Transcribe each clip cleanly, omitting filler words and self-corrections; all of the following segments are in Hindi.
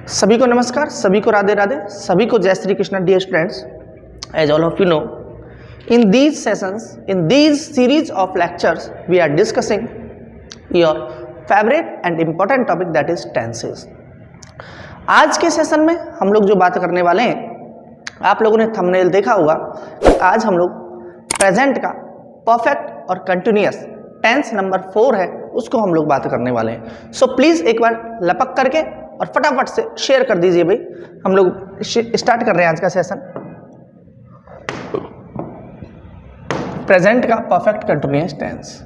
सभी को नमस्कार, सभी को राधे राधे, सभी को जय Shri Krishna. Dear students, as all of you know, in these sessions, in these series of lectures, we are discussing your favorite and important topic, that is tenses. आज के सेशन में हम लोग जो बात करने वाले हैं, आप लोगों ने थंबनेल देखा होगा कि आज हम लोग प्रेजेंट का परफेक्ट और कंटिन्यूअस टेंस नंबर 4 है, उसको हम लोग बात करने वाले हैं। सो प्लीज एक बार लपक करके और फटाफट से शेयर कर दीजिए भाई। हम लोग स्टार्ट कर रहे हैं आज का सेशन। प्रेजेंट का परफेक्ट कंटिन्यूअस टेंस।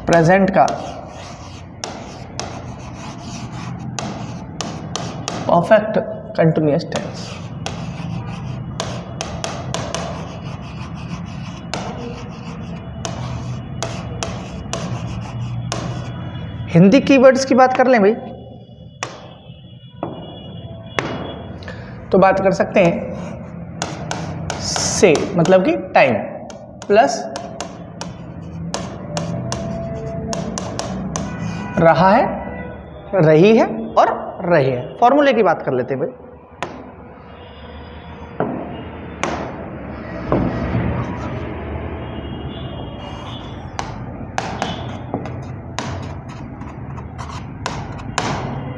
प्रेजेंट का perfect continuous tense. Hindi keywords की बात कर लें भाई, तो बात कर सकते हैं से मतलब कि टाइम प्लस रहा है, रही है और रहे है। फॉर्मूले की बात कर लेते हैं भाई।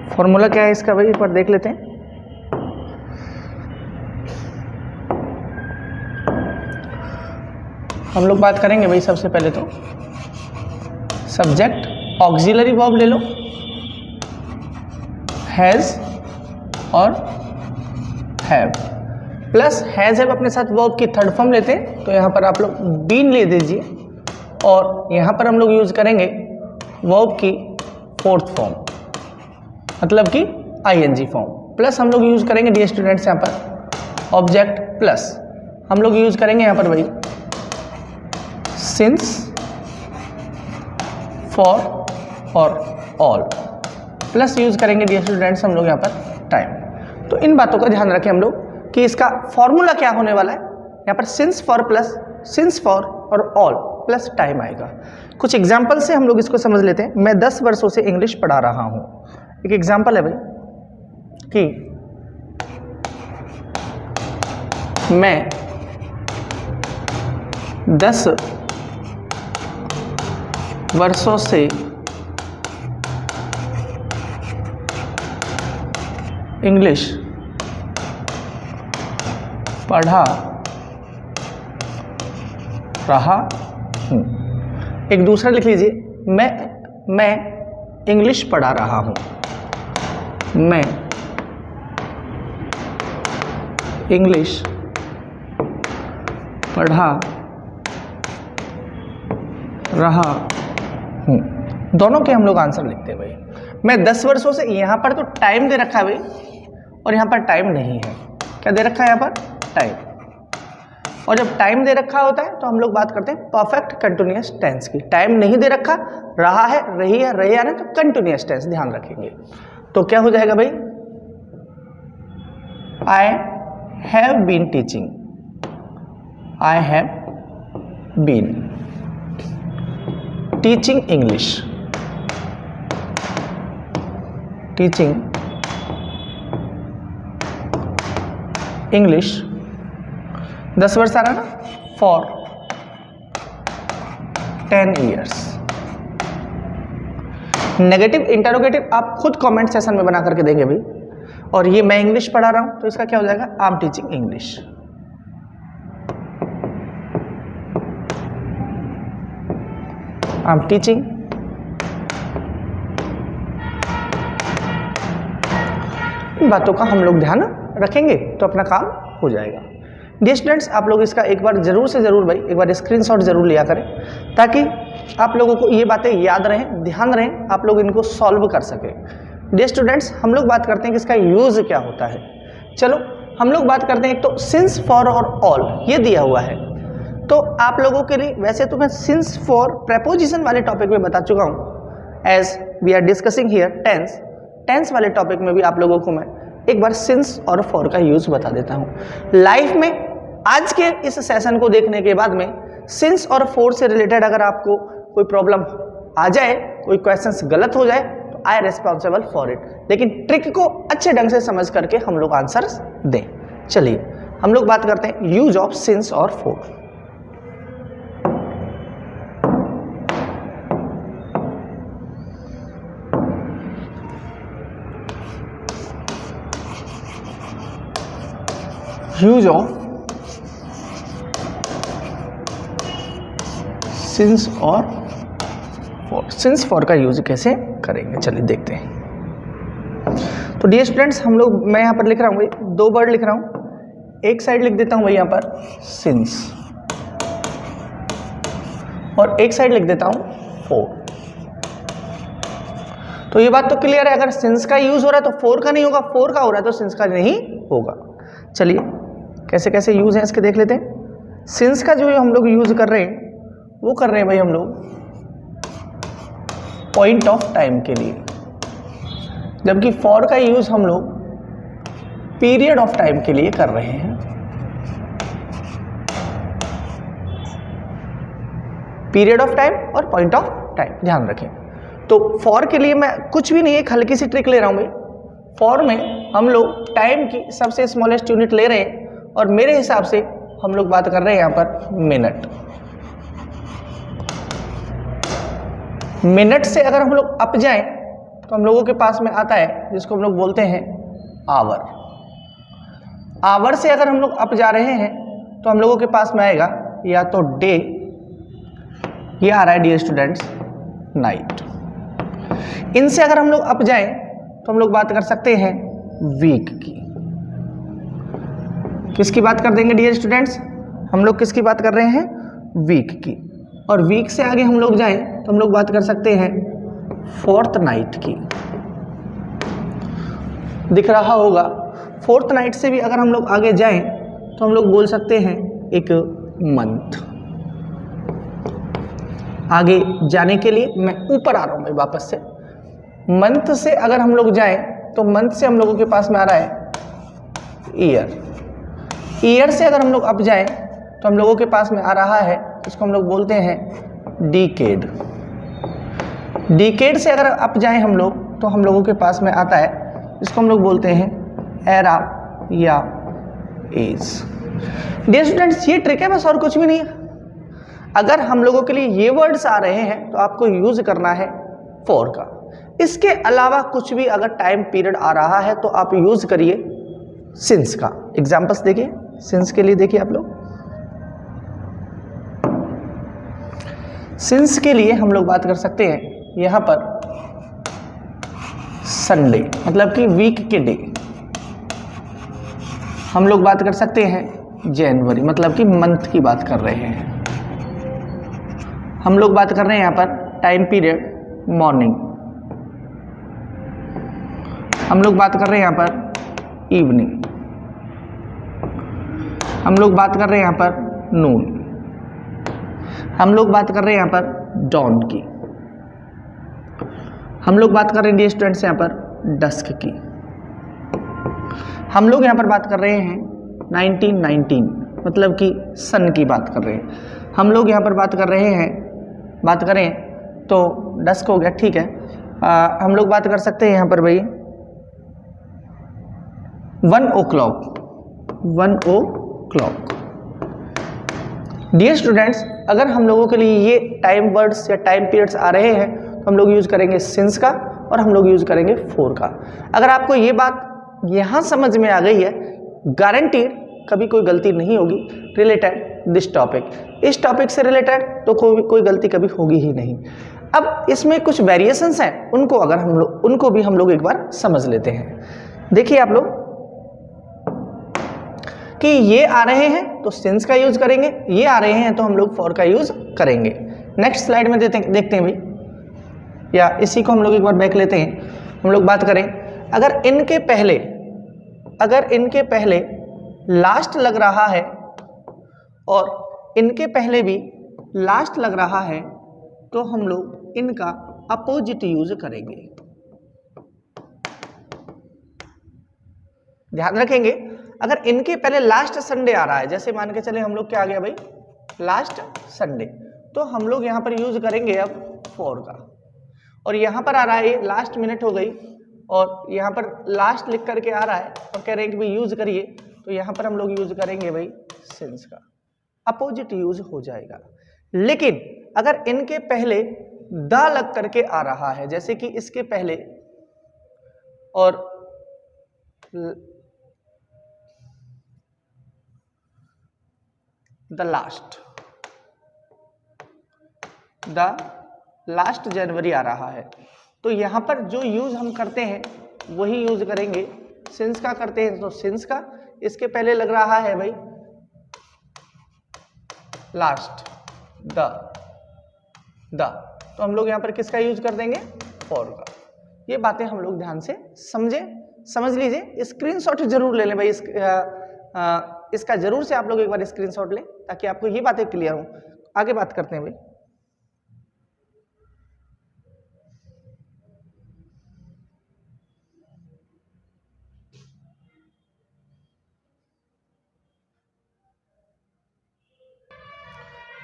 फॉर्मूला क्या है इसका भाई, एक बार देख लेते हैं। हम लोग बात करेंगे भाई, सबसे पहले तो सब्जेक्ट ऑक्सिलरी वर्ब ले लो, हैज और हैव, प्लस हैज हैव अपने साथ वर्ब की थर्ड फॉर्म लेते हैं, तो यहां पर आप लोग बीन ले दीजिए, और यहां पर हम लोग यूज करेंगे वर्ब की फोर्थ फॉर्म मतलब कि आईएनजी फॉर्म, प्लस हम लोग यूज करेंगे डियर स्टूडेंट्स यहाँ पर ऑब्जेक्ट, प्लस हम लोग यूज करेंगे यहाँ पर भाई सिंस, फॉर और ऑल, प्लस यूज करेंगे डियर स्टूडेंट्स हम लोग यहाँ पर टाइम। तो इन बातों का ध्यान रखें हम लोग कि इसका फॉर्मूला क्या होने वाला है। यहाँ पर since for plus since for और ऑल प्लस टाइम आएगा। कुछ एग्जाम्पल से हम लोग इसको समझ लेते हैं। मैं 10 वर्षों से इंग्लिश पढ़ा रहा हूँ। एक एग्जाम्पल है भाई कि मैं 10 वर्षों से इंग्लिश पढ़ा रहा हूँ। एक दूसरा लिख लीजिए, मैं इंग्लिश पढ़ा रहा हूँ। मैं इंग्लिश पढ़ा रहा हूँ। दोनों के हम लोग आंसर लिखते हैं भाई। मैं 10 वर्षों से, यहाँ पर तो टाइम दे रखा है भाई, और यहाँ पर टाइम नहीं है। क्या दे रखा है यहाँ पर? टाइम। और जब टाइम दे रखा होता है तो हम लोग बात करते हैं परफेक्ट कंटिन्यूअस टेंस की। टाइम नहीं दे रखा, रहा है, रही है, रहे आने, तो कंटिन्यूअस टेंस ध्यान रखेंगे। तो क्या हो जाएगा भाई? I have been teaching, I have been teaching English, teaching English 10 वर्ष आ रहा ना, फॉर 10 ईयर्स। नेगेटिव इंटरोगेटिव आप खुद कमेंट सेशन में बना करके देंगे भाई। और ये मैं इंग्लिश पढ़ा रहा हूं, तो इसका क्या हो जाएगा? I am teaching English. I am teaching in बातों का हम लोग ध्यान रखेंगे तो अपना काम हो जाएगा। डियर स्टूडेंट्स, आप लोग इसका एक बार जरूर से जरूर भाई एक बार स्क्रीनशॉट जरूर लिया करें, ताकि आप लोगों को ये बातें याद रहें, ध्यान रहें, आप लोग इनको सॉल्व कर सकें। डियर स्टूडेंट्स, हम लोग बात करते हैं कि इसका यूज क्या होता है। चलो हम लोग बात करते हैं। एक तो सिंस, फॉर और ऑल ये दिया हुआ है, तो आप लोगों के लिए वैसे तो मैं सिंस फॉर प्रेपोजिशन वाले टॉपिक में बता चुका हूँ। As we are discussing here tense, tense वाले टॉपिक में भी आप लोगों को मैं एक बार सिंस और फॉर का यूज बता देता हूं। लाइफ में आज के इस सेशन को देखने के बाद में सिंस और फॉर से रिलेटेड अगर आपको कोई प्रॉब्लम आ जाए कोई क्वेश्चंस गलत हो जाए तो आई रिस्पॉन्सिबल फॉर इट, लेकिन ट्रिक को अच्छे ढंग से समझ करके हम लोग आंसर्स दें। चलिए हम लोग बात करते हैं यूज ऑफ सिंस और फॉर। यूज ऑफ सिंस और फॉर। सिंस फॉर का यूज कैसे करेंगे चलिए देखते हैं। तो डियर स्टूडेंट्स हम लोग, मैं यहाँ पर लिख रहा हूँ भाई, दो वर्ड लिख रहा हूँ, एक साइड लिख देता हूँ भाई यहाँ पर सिंस और एक साइड लिख देता हूँ फॉर। तो ये बात तो क्लियर है, अगर सिंस का यूज हो रहा है तो फॉर का नहीं होगा, फॉर का हो रहा है तो सिंस का नहीं होगा। चलिए कैसे कैसे यूज है इसके देख लेते हैं। सिंस का जो हम लोग यूज कर रहे हैं वो कर रहे हैं भाई हम लोग पॉइंट ऑफ टाइम के लिए, जबकि फॉर का यूज हम लोग पीरियड ऑफ टाइम के लिए कर रहे हैं। पीरियड ऑफ टाइम और पॉइंट ऑफ टाइम ध्यान रखें। तो फॉर के लिए मैं कुछ भी नहीं, एक हल्की सी ट्रिक ले रहा हूं भाई। फॉर में हम लोग टाइम की सबसे स्मॉलेस्ट यूनिट ले रहे हैं और मेरे हिसाब से हम लोग बात कर रहे हैं यहां पर मिनट। मिनट से अगर हम लोग अप जाएं तो हम लोगों के पास में आता है जिसको हम लोग बोलते हैं आवर। आवर से अगर हम लोग अप जा रहे हैं तो हम लोगों के पास में आएगा या तो डे, ये आ रहा है डियर स्टूडेंट्स नाइट। इनसे अगर हम लोग अप जाएं तो हम लोग बात कर सकते हैं वीक की। किसकी बात कर देंगे डियर स्टूडेंट्स, हम लोग किसकी बात कर रहे हैं, वीक की। और वीक से आगे हम लोग जाएं तो हम लोग बात कर सकते हैं फोर्थ नाइट की। दिख रहा होगा, फोर्थ नाइट से भी अगर हम लोग आगे जाएं तो हम लोग बोल सकते हैं एक मंथ। आगे जाने के लिए मैं ऊपर आ रहा हूं भाई वापस से। मंथ से अगर हम लोग जाएं तो मंथ से हम लोगों के पास में आ रहा है ईयर। ईयर से अगर हम लोग अप जाएं तो हम लोगों के पास में आ रहा है, इसको हम लोग बोलते हैं डिकेड। डिकेड से अगर अप जाएं हम लोग तो हम लोगों के पास में आता है, इसको हम लोग बोलते हैं एरा या एज। डियर स्टूडेंट्स ये ट्रिक है बस, और कुछ भी नहीं है। अगर हम लोगों के लिए ये वर्ड्स आ रहे हैं तो आपको यूज करना है फॉर का। इसके अलावा कुछ भी अगर टाइम पीरियड आ रहा है तो आप यूज करिए सिंस का। एग्जांपल्स देखिए सिंस के लिए, देखिए आप लोग सिंस के लिए हम लोग बात कर सकते हैं यहां पर संडे, मतलब कि वीक के डे। हम लोग बात कर सकते हैं जनवरी, मतलब कि मंथ की बात कर रहे हैं। हम लोग बात कर रहे हैं यहां पर टाइम पीरियड मॉर्निंग। हम लोग बात कर रहे हैं यहां पर इवनिंग। हम लोग बात कर रहे हैं यहां पर नून। हम लोग बात कर रहे हैं यहां पर डॉन की। हम लोग बात कर रहे हैं डियर स्टूडेंट्स यहां पर डस्क की। हम लोग यहां पर बात कर रहे हैं 1919, मतलब कि सन की बात कर रहे हैं। हम लोग यहां पर बात कर रहे हैं, बात करें तो डस्क हो गया, ठीक है। हम लोग बात कर सकते हैं यहां पर भाई 1 o'clock, 1 o'clock। डियर स्टूडेंट्स अगर हम लोगों के लिए ये टाइम वर्ड्स या टाइम पीरियड्स आ रहे हैं तो हम लोग यूज करेंगे सिंस का और हम लोग यूज करेंगे फॉर का। अगर आपको ये बात यहाँ समझ में आ गई है, गारंटीड कभी कोई गलती नहीं होगी रिलेटेड दिस टॉपिक। इस टॉपिक से रिलेटेड तो कोई गलती कभी होगी ही नहीं। अब इसमें कुछ वेरिएशंस हैं, उनको भी हम लोग एक बार समझ लेते हैं। देखिए आप लोग कि ये आ रहे हैं तो सिंस का यूज करेंगे, ये आ रहे हैं तो हम लोग फॉर का यूज करेंगे। नेक्स्ट स्लाइड में देखते हैं भाई, या इसी को हम लोग एक बार बैक लेते हैं। हम लोग बात करें अगर इनके पहले लास्ट लग रहा है और इनके पहले भी लास्ट लग रहा है तो हम लोग इनका अपोजिट यूज करेंगे। ध्यान रखेंगे, अगर इनके पहले लास्ट संडे आ रहा है, जैसे मान के चले हम लोग क्या आ गया भाई लास्ट संडे, तो हम लोग यहां पर यूज करेंगे अब फॉर का। और यहाँ पर आ रहा है लास्ट मिनट हो गई और यहाँ पर लास्ट लिख करके आ रहा है और कह रहे हैं कि भाई यूज करिए, तो यहाँ पर हम लोग यूज करेंगे भाई सिंस का, अपोजिट यूज हो जाएगा। लेकिन अगर इनके पहले द लग करके आ रहा है, जैसे कि इसके पहले और द लास्ट जनवरी आ रहा है, तो यहां पर जो यूज हम करते हैं वही यूज करेंगे। सिंस का करते हैं तो सिंस का, इसके पहले लग रहा है भाई लास्ट द, तो हम लोग यहां पर किसका यूज कर देंगे, फॉर का। ये बातें हम लोग ध्यान से समझ लीजिए। स्क्रीनशॉट जरूर ले लें भाई, इसका जरूर से आप लोग एक बार स्क्रीनशॉट लें ताकि आपको ये बातें क्लियर हो। आगे बात करते हैं भाई।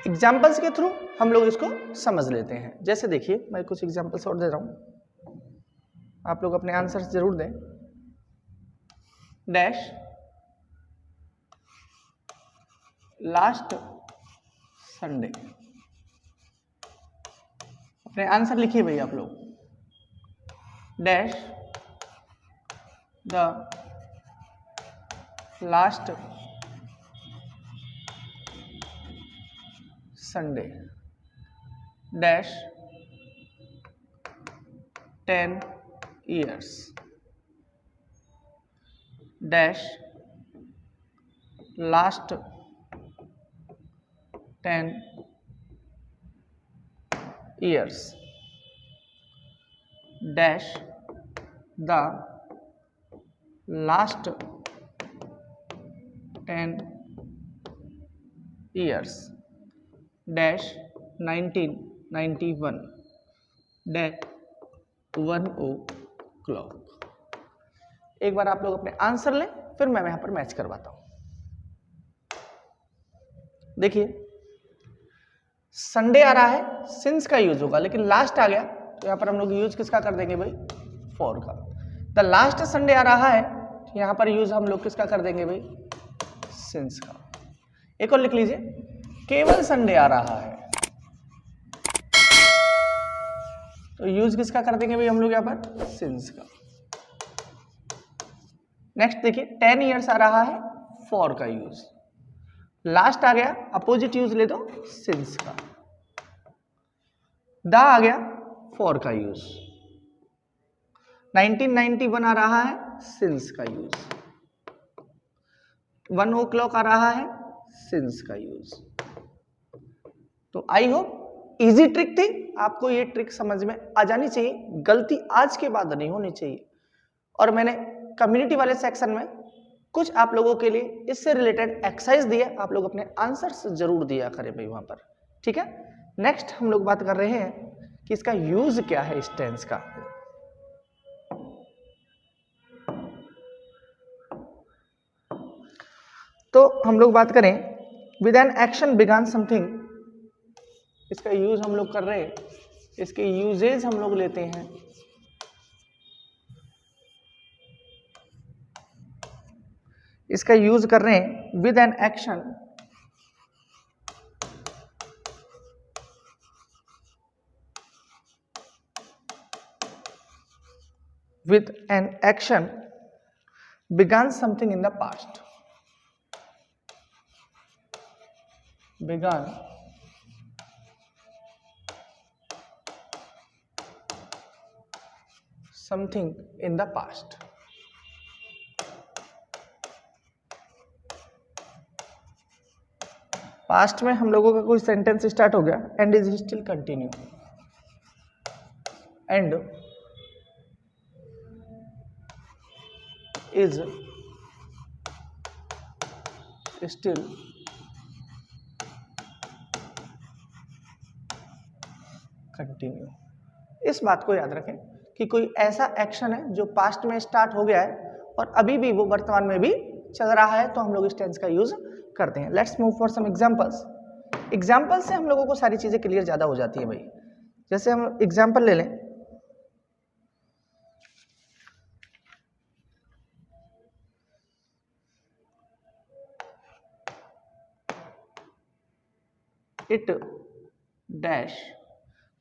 एग्जाम्पल्स के थ्रू हम लोग इसको समझ लेते हैं। जैसे देखिए मैं कुछ एग्जाम्पल्स और दे रहा हूं, आप लोग अपने आंसर्स जरूर दें। डैश लास्ट संडे, अपने आंसर लिखिए भाई आप लोग। Dash the last Sunday dash 10 years dash last 10 years dash the last 10 years dash 1991 dash 1 o'clock। एक बार आप लोग अपने आंसर लें, फिर मैं यहां पर मैच करवाता हूं। देखिए संडे आ रहा है, सिंस का यूज होगा, लेकिन लास्ट आ गया तो यहां पर हम लोग यूज किसका कर देंगे भाई, फॉर का। द लास्ट संडे आ रहा है, यहां पर यूज हम लोग किसका कर देंगे भाई, सिंस का। एक और लिख लीजिए, केवल संडे आ रहा है तो यूज किसका कर देंगे भाई हम लोग यहां पर, सिंस का। नेक्स्ट देखिए 10 years आ रहा है, फॉर का यूज। लास्ट आ गया, अपोजिट यूज ले दो, सिंस का। द आ गया, फॉर का यूज। 1991 आ रहा है, सिंस का यूज। 1 o'clock आ रहा है, सिंस का यूज। तो आई होप इजी ट्रिक थी, आपको ये ट्रिक समझ में आ जानी चाहिए, गलती आज के बाद नहीं होनी चाहिए। और मैंने कम्युनिटी वाले सेक्शन में कुछ आप लोगों के लिए इससे रिलेटेड एक्सरसाइज दिया, आप लोग अपने आंसर्स जरूर दिया करें भाई वहां पर, ठीक है। नेक्स्ट हम लोग बात कर रहे हैं कि इसका यूज क्या है, इस टेंस का। तो हम लोग बात करें with an action began something, इसका यूज हम लोग कर रहे हैं, इसके यूजेज हम लोग लेते हैं। इसका यूज कर रहे हैं with an action began something in the past, began something in the past। Past में हम लोगों का कोई सेंटेंस स्टार्ट हो गया, and is still continue, and is still continue. इस बात को याद रखें कि कोई ऐसा एक्शन है जो पास्ट में स्टार्ट हो गया है और अभी भी वो वर्तमान में भी चल रहा है, तो हम लोग इस टेंस का यूज करते हैं। Let's move for some examples. Example से हम लोगों को सारी चीजें क्लियर ज्यादा हो जाती है भाई। जैसे हम एग्जांपल ले लें, इट डैश,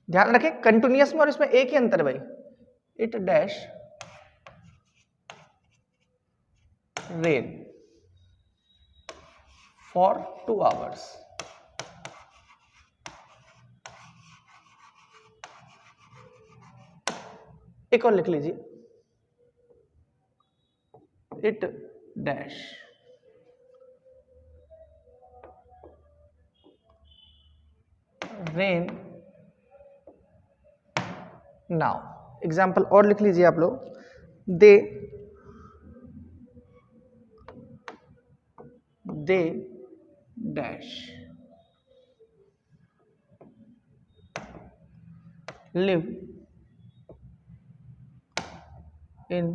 ध्यान रखें कंटिन्यूअस में और इसमें एक ही अंतर भाई, it dash rain for 2 hours। एक और लिख लीजिए, it dash rain now. Example और लिख लीजिए आप लोग, they dash live in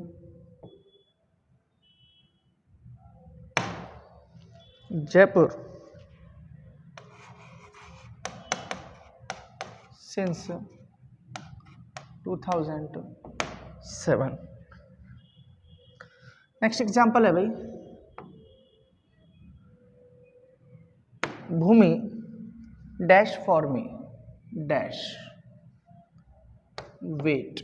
Jaipur since 2007। Next example है भाई, Bhumi dash for me dash wait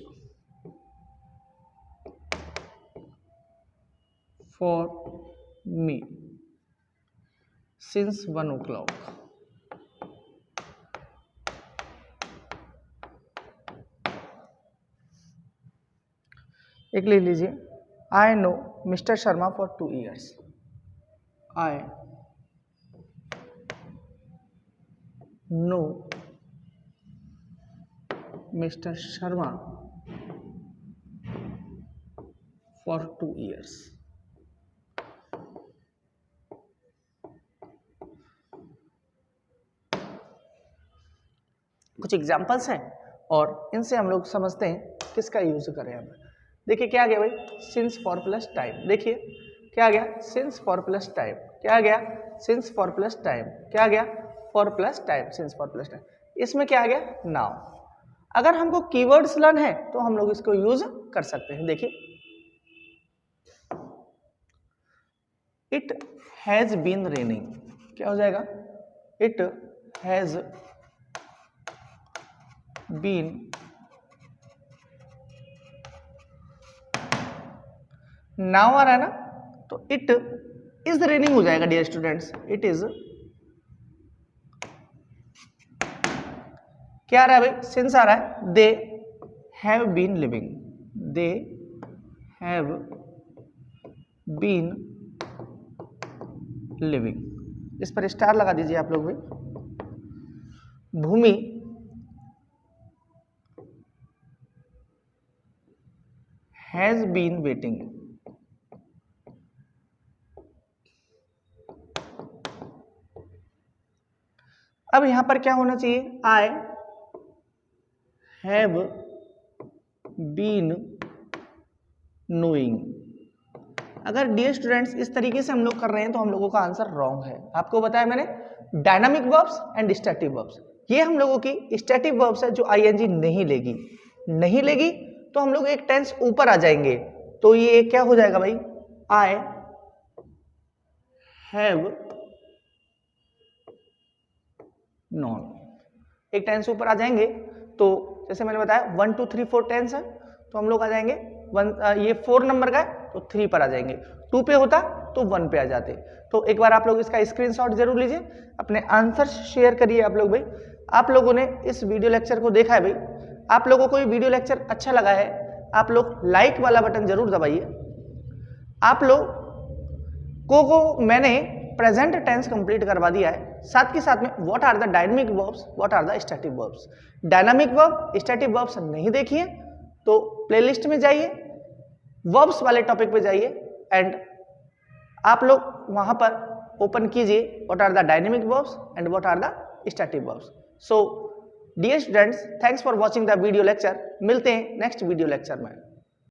for me since 1 o'clock। एक ले लीजिए, I know mister Sharma for 2 years। I know mister Sharma for 2 years। कुछ एग्जाम्पल्स हैं और इनसे हम लोग समझते हैं किसका यूज करें हम। देखिए क्या आ गया भाई, सिंस फॉर प्लस टाइम। देखिए क्या आ गया, सिंस फॉर प्लस टाइम। क्या आ गया, सिंस फॉर प्लस टाइम। क्या आ गया, for plus time, since for plus time. इसमें क्या आ गया, नाउ। अगर हमको कीवर्ड्स लर्न है तो हम लोग इसको यूज कर सकते हैं। देखिए इट हैज बीन रेनिंग, क्या हो जाएगा, इट हैज बीन नाउ आ रहा है ना, तो इट इज रेनिंग हो जाएगा डियर स्टूडेंट्स। इट इज क्या आ रहा है भाई, सिंस आ रहा है, they have been living, they have been living. इस पर स्टार लगा दीजिए आप लोग भी। भूमि हैज बीन वेटिंग, अब यहां पर क्या होना चाहिए, आई हैव बीन नोइंग। अगर डियर स्टूडेंट्स इस तरीके से हम लोग कर रहे हैं तो हम लोगों का आंसर रॉन्ग है। आपको बताया मैंने dynamic verbs and static verbs, ये हम लोगों की स्टैटिक वर्ब्स है जो आईएनजी नहीं लेगी। नहीं लेगी तो हम लोग एक टेंस ऊपर आ जाएंगे, तो ये क्या हो जाएगा भाई, आई हैव नॉन। एक टेंस ऊपर आ जाएंगे तो जैसे मैंने बताया 1 2 3 4 टेंस है, तो हम लोग आ जाएंगे ये 4 नंबर का है तो 3 पर आ जाएंगे, 2 पे होता तो 1 पे आ जाते। तो एक बार आप लोग इसका स्क्रीनशॉट जरूर लीजिए, अपने आंसर शेयर करिए आप लोग भाई। आप लोगों ने इस वीडियो लेक्चर को देखा है भाई, आप लोगों को ये वीडियो लेक्चर अच्छा लगा है, आप लोग लाइक वाला बटन जरूर दबाइए। आप लोग को मैंने प्रेजेंट टेंस कंप्लीट करवा दिया है, साथ के साथ में what are the dynamic verbs, what are the static verbs. Dynamic verb static verbs नहीं देखिए तो प्लेलिस्ट में जाइए, वर्ब्स वाले टॉपिक पे जाइए एंड आप लोग वहां पर ओपन कीजिए what are the dynamic verbs and what are the static verbs. So dear students, thanks for watching the video lecture. मिलते हैं नेक्स्ट वीडियो लेक्चर में।